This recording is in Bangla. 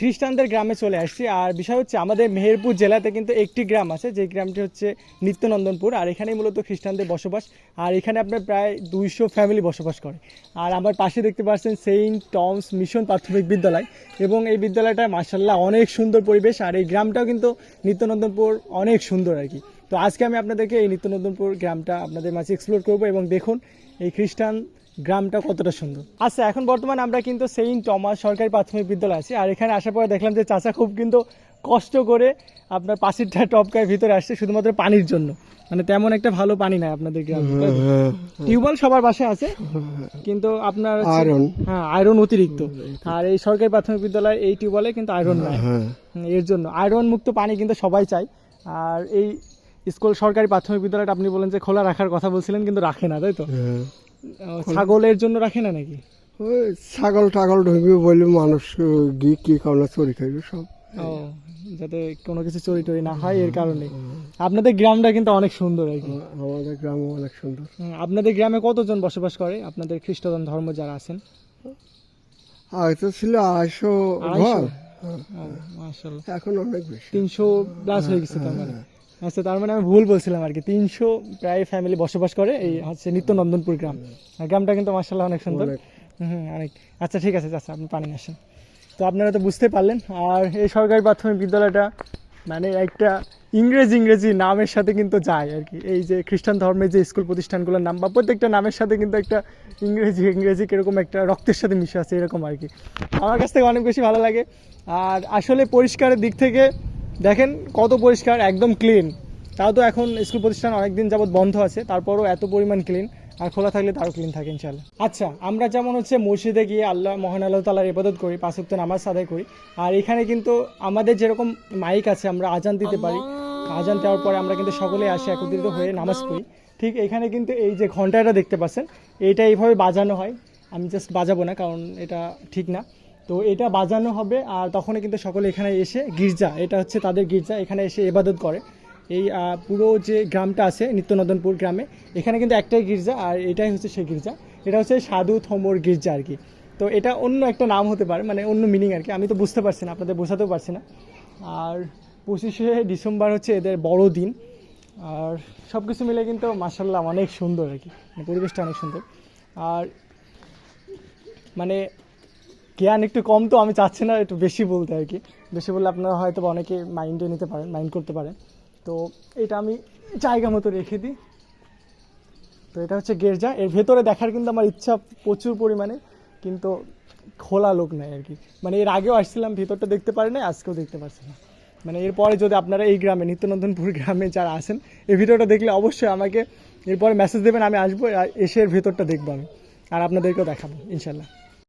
খ্রিস্টানদের গ্রামে চলে আসছি। আর বিষয় হচ্ছে আমাদের মেহেরপুর জেলাতে কিন্তু একটি গ্রাম আছে, যে গ্রামটি হচ্ছে নিত্যনন্দনপুর। আর এখানেই মূলত খ্রিস্টানদের বসবাস। আর এখানে আপনার প্রায় 200 ফ্যামিলি বসবাস করে। আর আমার পাশে দেখতে পাচ্ছেন সেন্ট টমস মিশন প্রাথমিক বিদ্যালয়, এবং এই বিদ্যালয়টা মাশাআল্লাহ অনেক সুন্দর পরিবেশ। আর এই গ্রামটাও কিন্তু নিত্যনন্দনপুর অনেক সুন্দর আর কি। তো আজকে আমি আপনাদেরকে এই নিত্যনন্দনপুর গ্রামটা আপনাদের মাঝে এক্সপ্লোর করব, এবং দেখুন এই খ্রিস্টান গ্রামটা কতটা সুন্দর। আচ্ছা, এখন বর্তমানে আমরা কিন্তু সেন্ট টমাস সরকারি প্রাথমিক বিদ্যালয় আছি। আর এখানে আসার পরে দেখলাম যে চাচা খুব কিন্তু কষ্ট করে আপনার পাশেরটা টপকায় ভিতরে আসছে শুধুমাত্র পানির জন্য। মানে তেমন একটা ভালো পানি নাই আপনাদের গ্রামে। টিউবওয়েল সবার বাসায় আছে, কিন্তু আপনার হ্যাঁ আয়রন অতিরিক্ত। আর এই সরকারি প্রাথমিক বিদ্যালয় এই টিউবওয়েলে কিন্তু আয়রন নাই। এর জন্য আয়রন মুক্ত পানি কিন্তু সবাই চায়। আর এই স্কুল সরকারি প্রাথমিক বিদ্যালয়টা আপনি বলেন যে খোলা রাখার কথা বলছিলেন, কিন্তু রাখে না, তাই তো? ছাগলের জন্য রাখে না নাকি? ওই ছাগল টাগল ঢুকবে বলে মানুষ গিয়ে কি কারণে চুরি খাইবে সব। ও, যাতে কোনো কিছু চুরি টরি না হয় এর কারণে। আপনাদের গ্রামটা কিন্তু অনেক সুন্দর আর কি। আমাদের গ্রামও অনেক সুন্দর। আপনাদের গ্রামে কতজন বসবাস করে আপনাদের খ্রিস্টান ধর্ম যারা আছেন? আগে তো ছিল 250 ঘর, মাশাআল্লাহ এখন অনেক বেশি, 300 প্লাস হয়ে গেছে তার মানে। আচ্ছা, তার মানে আমি ভুল বলছিলাম আর কি। 300 প্রায় ফ্যামিলি বসবাস করে এই হচ্ছে নিত্যনন্দনপুর গ্রাম। আর গ্রামটা কিন্তু মাশাআল্লাহ অনেক সুন্দর। অনেক। আচ্ছা ঠিক আছে চাচা, আপনি পানি আসেন। তো আপনারা তো বুঝতে পারলেন। আর এই সরকারি প্রাথমিক বিদ্যালয়টা মানে একটা ইংরেজি নামের সাথে কিন্তু যায় আর কি। এই যে খ্রিস্টান ধর্মের যে স্কুল প্রতিষ্ঠানগুলোর নাম বা প্রত্যেকটা নামের সাথে কিন্তু একটা ইংরেজি কিরকম একটা রক্তের সাথে মিশে আছে এরকম আর কি। আমার কাছ থেকে অনেক বেশি ভালো লাগে। আর আসলে পরিষ্কারের দিক থেকে দেখেন কত পরিষ্কার, একদম ক্লিন। তাও তো এখন স্কুল প্রতিষ্ঠান অনেকদিন যাবত বন্ধ আছে, তারপরও এত পরিমাণ ক্লিন। আর খোলা থাকলে তারও ক্লিন থাকে ইনশাআল্লাহ। আচ্ছা, আমরা যেমন হচ্ছে মসজিদে গিয়ে মহান আল্লাহ তাআলার ইবাদত করি, 5 ওয়াক্ত নামাজ আদায় করি। আর এখানে কিন্তু আমাদের যেরকম মাইক আছে, আমরা আজান দিতে পারি। আজান দেওয়ার পরে আমরা কিন্তু সকলেই আসে একত্রিত হয়ে নামাজ পড়ি। ঠিক এখানে কিন্তু এই যে ঘন্টাটা দেখতে পাচ্ছেন, এইটা এইভাবে বাজানো হয়। আমি জাস্ট বাজাবো না, কারণ এটা ঠিক না। তো এটা বাজানো হবে, আর তখনই কিন্তু সকলে এখানে এসে গির্জা, এটা হচ্ছে তাদের গির্জা, এখানে এসে ইবাদত করে। এই পুরো যে গ্রামটা আছে নিত্যনন্দনপুর গ্রামে, এখানে কিন্তু একটাই গির্জা, আর এটাই হচ্ছে সেই গির্জা। এটা হচ্ছে সাধু থমর গির্জা আর কি। তো এটা অন্য একটা নাম হতে পারে, মানে অন্য মিনিং আর কি। আমি তো বুঝতে পারছি না, আপনাদের বোঝাতেও পারছি না। আর 25শে ডিসেম্বর হচ্ছে এদের বড় দিন। আর সব কিছু মিলে কিন্তু মাশাআল্লাহ অনেক সুন্দর আর কি, পরিবেশটা অনেক সুন্দর। আর মানে জ্ঞান একটু কম, তো আমি চাচ্ছি না একটু বেশি বলতে আর কি। বেশি বললে আপনারা হয়তো অনেকে মাইন্ডে নিতে পারেন, মাইন্ড করতে পারেন। তো এটা আমি জায়গা মতো রেখে দিই। তো এটা হচ্ছে গির্জা। এর ভেতরে দেখার কিন্তু আমার ইচ্ছা প্রচুর পরিমাণে, কিন্তু খোলা লোক নাই আর কি। মানে এর আগেও আসছিলাম, ভিতরটা দেখতে পারি না, আজকেও দেখতে পাচ্ছি না। মানে এরপরে যদি আপনারা এই গ্রামে নিত্যনন্দনপুর গ্রামে যারা আছেন, এই ভিডিওটা দেখলে অবশ্যই আমাকে এরপরে মেসেজ দেবেন, আমি আসবো, এসে এর ভেতরটা দেখবো আমি, আর আপনাদেরকেও দেখাবো ইনশাল্লাহ।